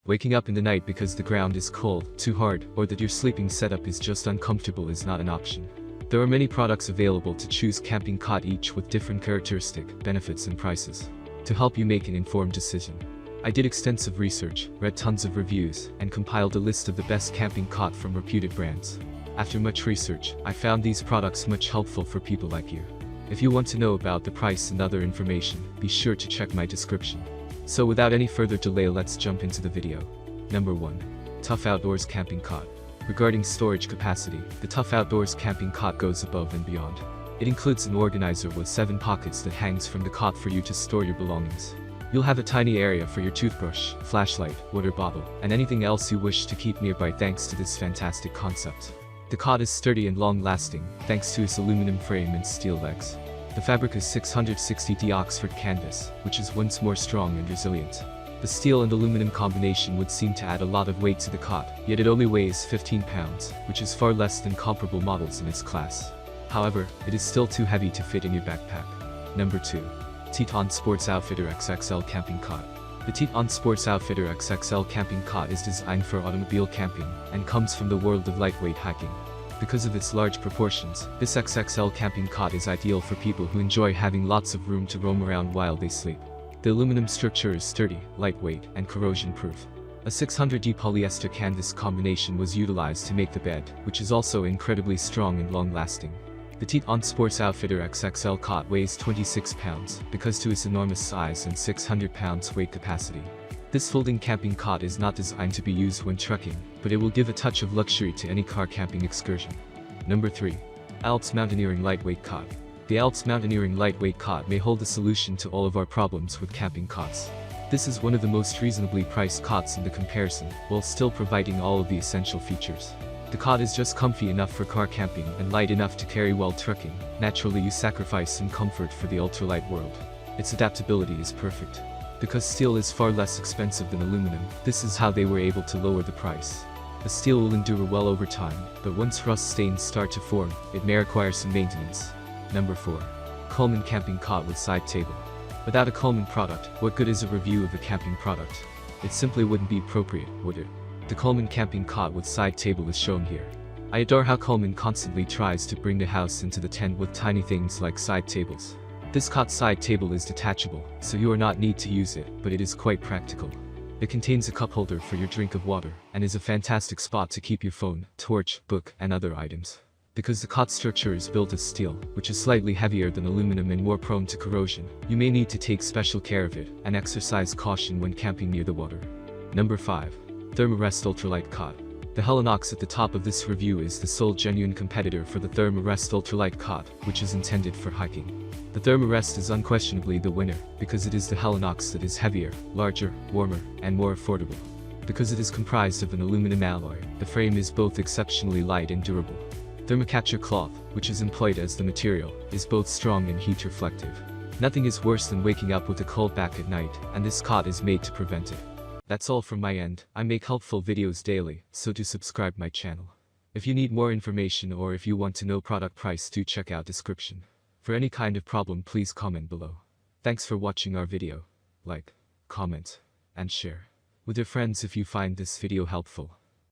Waking up in the night because the ground is cold, too hard, or that your sleeping setup is just uncomfortable is not an option. There are many products available to choose camping cot, each with different characteristic, benefits and prices, to help you make an informed decision. I did extensive research, read tons of reviews, and compiled a list of the best camping cot from reputed brands. After much research, I found these products much helpful for people like you. If you want to know about the price and other information, be sure to check my description. So without any further delay, let's jump into the video. Number 1. Tough Outdoors Camping Cot. Regarding storage capacity, the Tough Outdoors Camping Cot goes above and beyond. It includes an organizer with 7 pockets that hangs from the cot for you to store your belongings. You'll have a tiny area for your toothbrush, flashlight, water bottle, and anything else you wish to keep nearby thanks to this fantastic concept. The cot is sturdy and long-lasting, thanks to its aluminum frame and steel legs. The fabric is 660D Oxford canvas, which is once more strong and resilient. The steel and aluminum combination would seem to add a lot of weight to the cot, yet it only weighs 15 pounds, which is far less than comparable models in its class. However, it is still too heavy to fit in your backpack. Number 2. Teton Sports Outfitter XXL Camping Cot. The Teton Sports Outfitter XXL Camping Cot is designed for automobile camping, and comes from the world of lightweight hiking. Because of its large proportions, this XXL camping cot is ideal for people who enjoy having lots of room to roam around while they sleep. The aluminum structure is sturdy, lightweight, and corrosion-proof. A 600D polyester canvas combination was utilized to make the bed, which is also incredibly strong and long-lasting. The Teton Sports Outfitter XXL cot weighs 26 pounds, because to its enormous size and 600 pounds weight capacity. This folding camping cot is not designed to be used when trekking, but it will give a touch of luxury to any car camping excursion. Number 3. Alps Mountaineering Lightweight Cot. The Alps Mountaineering Lightweight Cot may hold the solution to all of our problems with camping cots. This is one of the most reasonably priced cots in the comparison, while still providing all of the essential features. The cot is just comfy enough for car camping and light enough to carry while trekking. Naturally, you sacrifice some comfort for the ultralight world. Its adaptability is perfect. Because steel is far less expensive than aluminum, this is how they were able to lower the price. The steel will endure well over time, but once rust stains start to form, it may require some maintenance. Number 4. Coleman Camping Cot with Side Table. Without a Coleman product, what good is a review of a camping product? It simply wouldn't be appropriate, would it? The Coleman Camping Cot with Side Table is shown here. I adore how Coleman constantly tries to bring the house into the tent with tiny things like side tables. This cot side table is detachable, so you are not need to use it, but it is quite practical. It contains a cup holder for your drink of water, and is a fantastic spot to keep your phone, torch, book, and other items. Because the cot structure is built of steel, which is slightly heavier than aluminum and more prone to corrosion, you may need to take special care of it, and exercise caution when camping near the water. Number 5. Thermarest Ultralight Cot. The Helinox at the top of this review is the sole genuine competitor for the Thermarest Ultralight Cot, which is intended for hiking. The Thermarest is unquestionably the winner, because it is the Helinox that is heavier, larger, warmer, and more affordable. Because it is comprised of an aluminum alloy, the frame is both exceptionally light and durable. Thermocapture cloth, which is employed as the material, is both strong and heat reflective. Nothing is worse than waking up with a cold back at night, and this cot is made to prevent it. That's all from my end. I make helpful videos daily, so do subscribe my channel. If you need more information or if you want to know product price, do check out description. For any kind of problem, please comment below. Thanks for watching our video. Like, comment, and share with your friends if you find this video helpful.